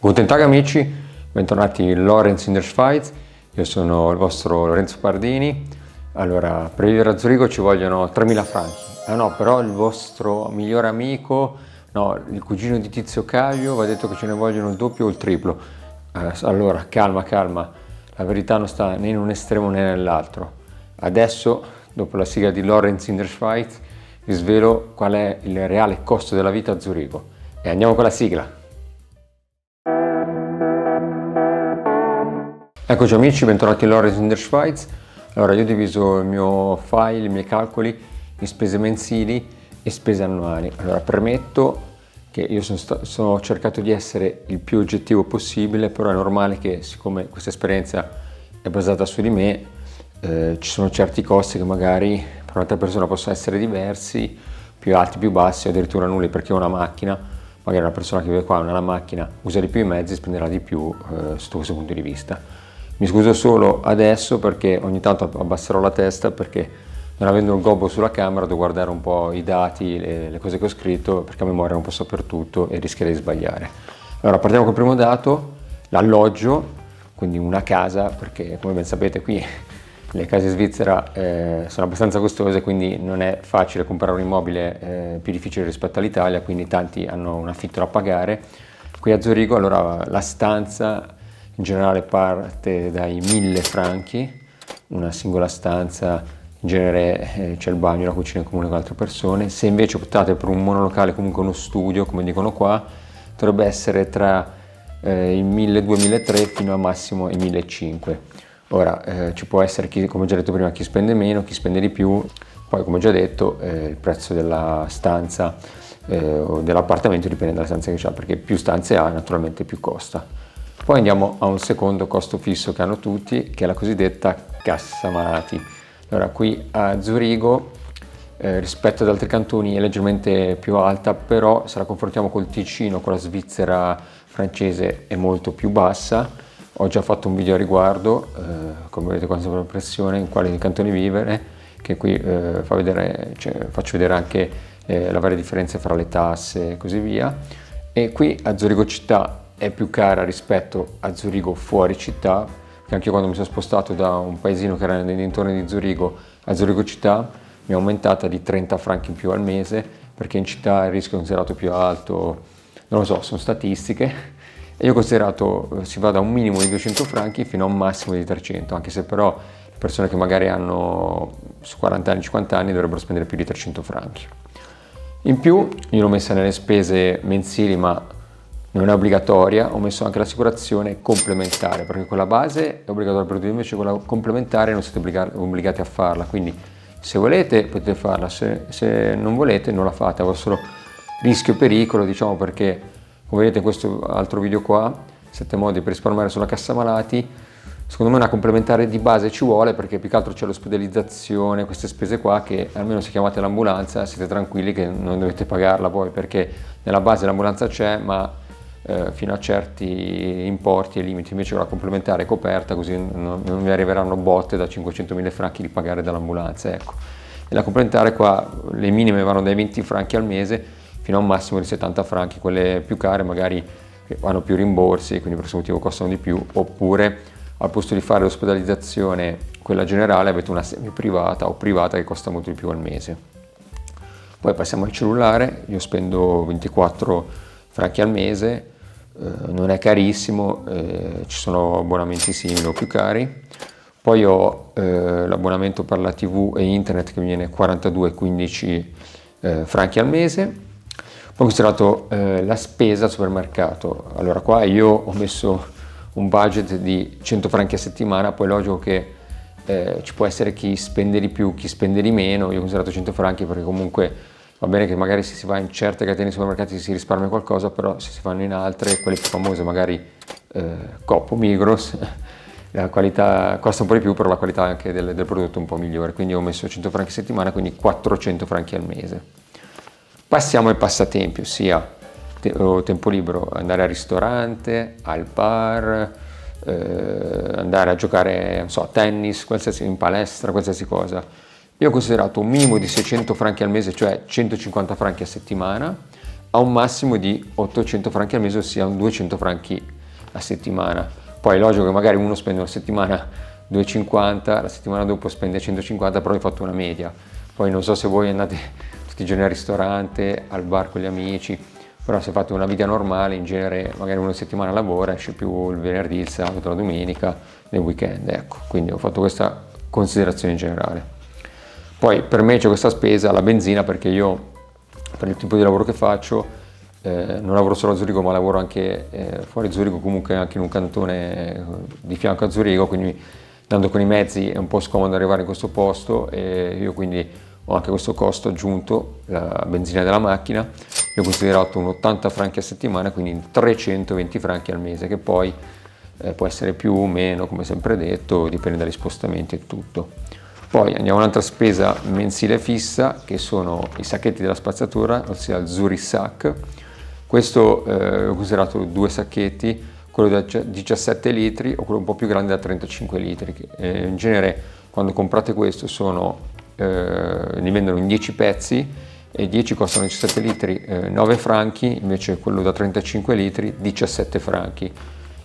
Guten Tag amici, bentornati in Lorenz in der Schweiz, io sono il vostro Lorenzo Pardini. Allora, per vivere a Zurigo ci vogliono 3.000 franchi. Ah no, però il vostro migliore amico, no, il cugino di Tizio Caio, va detto che ce ne vogliono il doppio o il triplo. Allora, calma, la verità non sta né in un estremo né nell'altro. Adesso, dopo la sigla di Lorenz in der Schweiz, vi svelo qual è il reale costo della vita a Zurigo. E andiamo con la sigla. Eccoci amici, bentornati in Lorenz in der Schweiz. Allora, io ho diviso il mio file, i miei calcoli in spese mensili e spese annuali. Allora, premetto che io ho cercato di essere il più oggettivo possibile, però è normale che, siccome questa esperienza è basata su di me, ci sono certi costi che magari per un'altra persona possono essere diversi, più alti, più bassi, o addirittura nulli, perché ho una macchina, magari una persona che vive qua non ha una macchina, usa di più i mezzi, spenderà di più sotto questo punto di vista. Mi scuso solo adesso perché ogni tanto abbasserò la testa, perché non avendo il gobbo sulla camera devo guardare un po' i dati, le cose che ho scritto, perché a memoria non posso per tutto e rischierei di sbagliare. Allora, partiamo col primo dato, l'alloggio, quindi una casa, perché come ben sapete qui le case in Svizzera sono abbastanza costose, quindi non è facile comprare un immobile, più difficile rispetto all'Italia, quindi tanti hanno un affitto da pagare. Qui a Zurigo, allora, la stanza in generale parte dai 1.000 franchi, una singola stanza, in genere c'è il bagno e la cucina in comune con altre persone. Se invece optate per un monolocale, comunque uno studio, come dicono qua, dovrebbe essere tra i 1.200-1.300 fino al massimo i 1.500. Ora, ci può essere chi, come ho già detto prima, chi spende meno, chi spende di più. Poi, come ho già detto, il prezzo della stanza o dell'appartamento dipende dalla stanza che c'ha, perché più stanze ha, naturalmente più costa. Poi andiamo a un secondo costo fisso che hanno tutti, che è la cosiddetta cassa malati. Allora, qui a Zurigo, rispetto ad altri cantoni, è leggermente più alta, però se la confrontiamo col Ticino, con la Svizzera francese, è molto più bassa. Ho già fatto un video a riguardo, come vedete qua sopra l'impressione, in quali cantoni vivere, che qui faccio vedere anche la varia differenza fra le tasse e così via. E qui a Zurigo città è più cara rispetto a Zurigo fuori città, perché anche io quando mi sono spostato da un paesino che era nei dintorni di Zurigo a Zurigo città mi è aumentata di 30 franchi in più al mese, perché in città il rischio è considerato più alto, non lo so, sono statistiche, e io ho considerato si va da un minimo di 200 franchi fino a un massimo di 300, anche se però le persone che magari hanno su 40 anni, 50 anni dovrebbero spendere più di 300 franchi. In più io l'ho messa nelle spese mensili, ma non è obbligatoria, ho messo anche l'assicurazione complementare, perché quella base è obbligatoria per tutti, invece quella complementare non siete obbligati a farla, quindi se volete potete farla, se non volete non la fate, a vostro rischio e pericolo, diciamo, perché come vedete in questo altro video qua, 7 modi per risparmiare sulla cassa malati, secondo me una complementare di base ci vuole, perché più che altro c'è l'ospedalizzazione, queste spese qua, che almeno se chiamate l'ambulanza siete tranquilli che non dovete pagarla poi, perché nella base l'ambulanza c'è, ma fino a certi importi e limiti. Invece la complementare è coperta, così non vi arriveranno botte da 500.000 franchi di pagare dall'ambulanza, ecco. E la complementare qua, le minime vanno dai 20 franchi al mese fino a un massimo di 70 franchi, quelle più care magari hanno più rimborsi, quindi per questo motivo costano di più, oppure al posto di fare l'ospedalizzazione quella generale avete una semi privata o privata che costa molto di più al mese. Poi passiamo al cellulare, io spendo 24 franchi al mese, non è carissimo, ci sono abbonamenti simili o più cari. Poi ho l'abbonamento per la TV e internet che mi viene 42,15 franchi al mese. Poi ho considerato la spesa al supermercato. Allora qua io ho messo un budget di 100 franchi a settimana, poi logico che ci può essere chi spende di più, chi spende di meno. Io ho considerato 100 franchi perché comunque va bene che magari se si va in certe catene di supermercati si risparmia qualcosa, però se si vanno in altre, quelle più famose, magari Coop o Migros, la qualità costa un po' di più, però la qualità anche del prodotto è un po' migliore, quindi ho messo 100 franchi a settimana, quindi 400 franchi al mese. Passiamo ai passatempi, ossia tempo libero, andare al ristorante, al bar, andare a giocare, non so, a tennis, qualsiasi, in palestra, qualsiasi cosa. Io ho considerato un minimo di 600 franchi al mese, cioè 150 franchi a settimana, a un massimo di 800 franchi al mese, ossia un 200 franchi a settimana. Poi è logico che magari uno spende una settimana 250, la settimana dopo spende 150, però hai fatto una media. Poi non so se voi andate tutti i giorni al ristorante, al bar con gli amici, però se fate una vita normale, in genere magari una settimana lavora, esce più il venerdì, il sabato, la domenica, nel weekend, ecco. Quindi ho fatto questa considerazione in generale. Poi per me c'è questa spesa, la benzina, perché io per il tipo di lavoro che faccio non lavoro solo a Zurigo, ma lavoro anche fuori Zurigo, comunque anche in un cantone di fianco a Zurigo, quindi andando con i mezzi è un po' scomodo arrivare in questo posto, e io quindi ho anche questo costo aggiunto, la benzina della macchina. Io ho considerato un 80 franchi a settimana, quindi 320 franchi al mese, che poi può essere più o meno, come sempre detto, dipende dagli spostamenti e tutto. Poi andiamo a un'altra spesa mensile fissa, che sono i sacchetti della spazzatura, ossia il Zurisac. Questo ho considerato 2 sacchetti, quello da 17 litri o quello un po' più grande da 35 litri. In genere quando comprate questo li vendono in 10 pezzi, e 10 costano 17 litri 9 franchi, invece quello da 35 litri 17 franchi. Se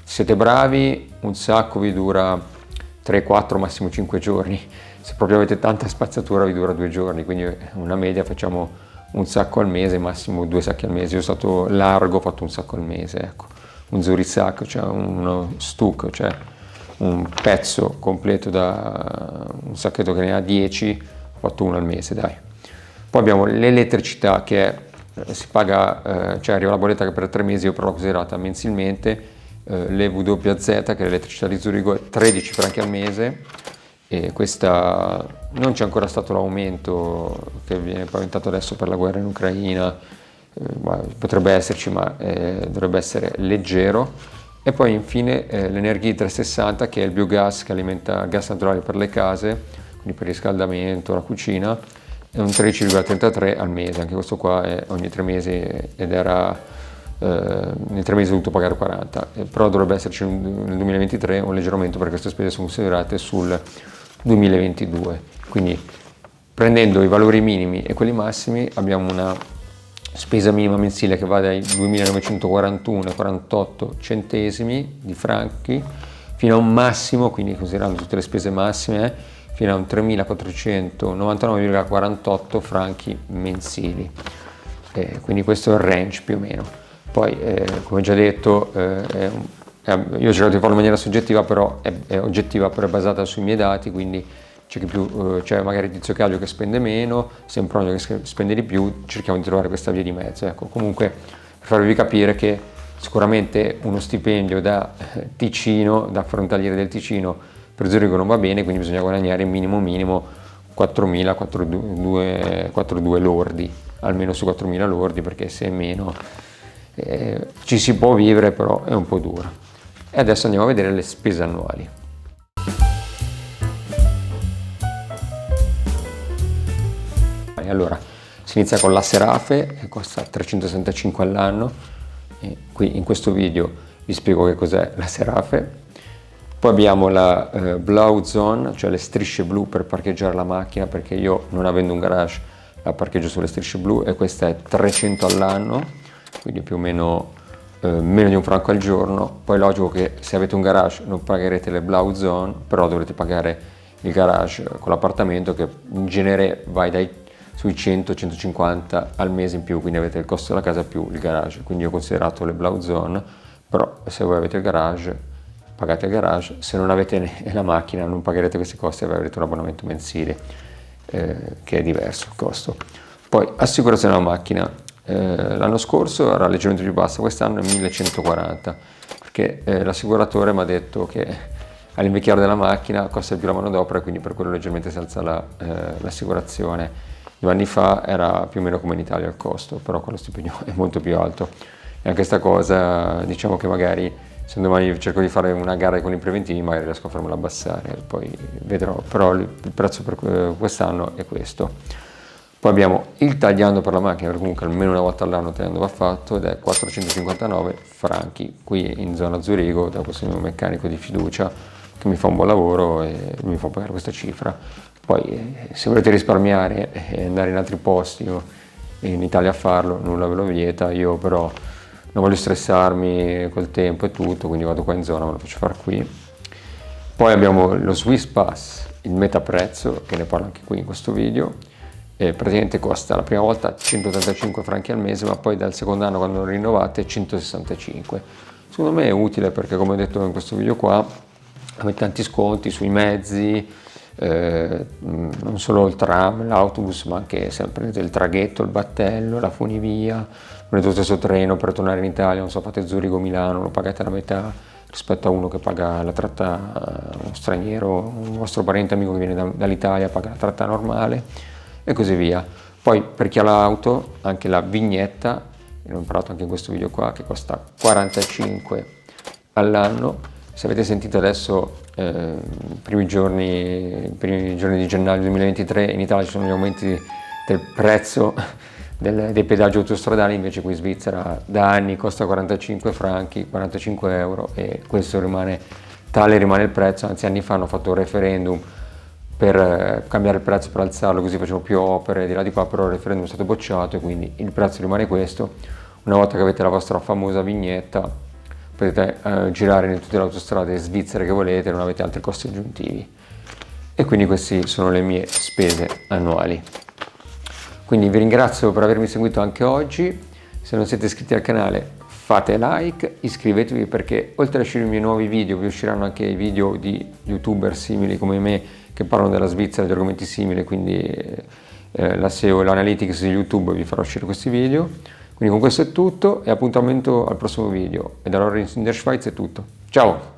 siete bravi, un sacco vi dura 3, 4, massimo 5 giorni. Se proprio avete tanta spazzatura vi dura 2 giorni, quindi una media facciamo un sacco al mese, massimo 2 sacchi al mese. Io sono stato largo, ho fatto un sacco al mese, ecco. Un Zurisac, cioè uno stuc, cioè un pezzo completo da un sacchetto che ne ha 10, ho fatto uno al mese, dai. Poi abbiamo l'elettricità, che si paga, cioè arriva la bolletta che per 3 mesi, io però l'ho considerata mensilmente. L'EWZ, che è l'elettricità di Zurigo, è 13 franchi al mese, e questa non c'è ancora stato l'aumento che viene paventato adesso per la guerra in Ucraina, potrebbe esserci, ma dovrebbe essere leggero. E poi infine l'Energia 360, che è il biogas che alimenta gas naturale per le case, quindi per il riscaldamento, la cucina, è un 13,33 al mese. Anche questo qua è ogni 3 mesi, ed era nei 3 mesi ho dovuto pagare 40, però dovrebbe esserci nel 2023 un leggero aumento, perché queste spese sono considerate sul 2022. Quindi prendendo i valori minimi e quelli massimi abbiamo una spesa minima mensile che va dai 2.941,48 centesimi di franchi fino a un massimo, quindi considerando tutte le spese massime, fino a un 3.499,48 franchi mensili. Quindi questo è il range più o meno. Poi, come già detto, io ho cercato di farlo in maniera soggettiva, però è oggettiva, però è basata sui miei dati, quindi c'è chi più, c'è magari Tizio Caio che spende meno, Sempronio che spende di più, cerchiamo di trovare questa via di mezzo. Ecco, comunque per farvi capire che sicuramente uno stipendio da Ticino, da frontaliere del Ticino, per Zurigo non va bene, quindi bisogna guadagnare minimo 4.000-4.200 lordi, almeno su 4.000 lordi, perché se è meno ci si può vivere, però è un po' dura. E adesso andiamo a vedere le spese annuali. Allora, si inizia con la Serafe, che costa 365 all'anno, e qui in questo video vi spiego che cos'è la Serafe. Poi abbiamo la Blau Zone, cioè le strisce blu per parcheggiare la macchina, perché io, non avendo un garage, la parcheggio sulle strisce blu, e questa è 300 all'anno, quindi più o meno meno di un franco al giorno. Poi è logico che se avete un garage non pagherete le Blau Zone, però dovrete pagare il garage con l'appartamento, che in genere vai sui 100-150 al mese in più, quindi avete il costo della casa più il garage. Quindi ho considerato le Blau Zone, però se voi avete il garage pagate il garage, se non avete la macchina non pagherete questi costi, avrete un abbonamento mensile che è diverso il costo. Poi assicurazione della macchina, l'anno scorso era leggermente più bassa, quest'anno è 1140, perché l'assicuratore mi ha detto che all'invecchiare della macchina costa più la manodopera, e quindi per quello leggermente si alza l'assicurazione. 2 anni fa era più o meno come in Italia il costo, però con lo stipendio è molto più alto. E anche questa cosa, diciamo che magari se domani cerco di fare una gara con i preventivi, magari riesco a farmela abbassare, poi vedrò, però il prezzo per quest'anno è questo. Poi abbiamo il tagliando per la macchina, perché comunque almeno una volta all'anno il tagliando va fatto, ed è 459 franchi, qui in zona Zurigo, da questo mio meccanico di fiducia che mi fa un buon lavoro e mi fa pagare questa cifra. Poi se volete risparmiare e andare in altri posti, in Italia a farlo, nulla ve lo vieta, io però non voglio stressarmi col tempo e tutto, quindi vado qua in zona, me lo faccio fare qui. Poi abbiamo lo Swiss Pass, il metaprezzo, che ne parlo anche qui in questo video, e praticamente costa la prima volta 185 franchi al mese, ma poi dal secondo anno, quando lo rinnovate, 165. Secondo me è utile perché, come ho detto in questo video qua, avete tanti sconti sui mezzi, non solo il tram, l'autobus, ma anche sempre il traghetto, il battello, la funivia. Prendete lo stesso treno per tornare in Italia, non so, fate Zurigo-Milano, lo pagate la metà rispetto a uno che paga la tratta, uno straniero, un vostro parente amico che viene dall'Italia paga la tratta normale e così via. Poi per chi ha l'auto anche la vignetta, ne ho parlato anche in questo video qua, che costa 45 all'anno. Se avete sentito adesso, i primi giorni di gennaio 2023 in Italia ci sono gli aumenti del prezzo dei pedaggi autostradali, invece qui in Svizzera da anni costa 45 franchi, 45 euro, e questo rimane il prezzo. Anzi, anni fa hanno fatto un referendum per cambiare il prezzo, per alzarlo, così facciamo più opere di là di qua, però il referendum è stato bocciato e quindi il prezzo rimane questo. Una volta che avete la vostra famosa vignetta potete girare in tutte le autostrade svizzere che volete, non avete altri costi aggiuntivi. E quindi queste sono le mie spese annuali. Quindi vi ringrazio per avermi seguito anche oggi. Se non siete iscritti al canale fate like, iscrivetevi, perché oltre a uscire i miei nuovi video vi usciranno anche i video di youtuber simili come me che parlano della Svizzera, di argomenti simili, quindi la SEO e l'analytics di YouTube, vi farò uscire questi video. Quindi con questo è tutto e appuntamento al prossimo video. E da Lorenz in der Schweiz è tutto. Ciao!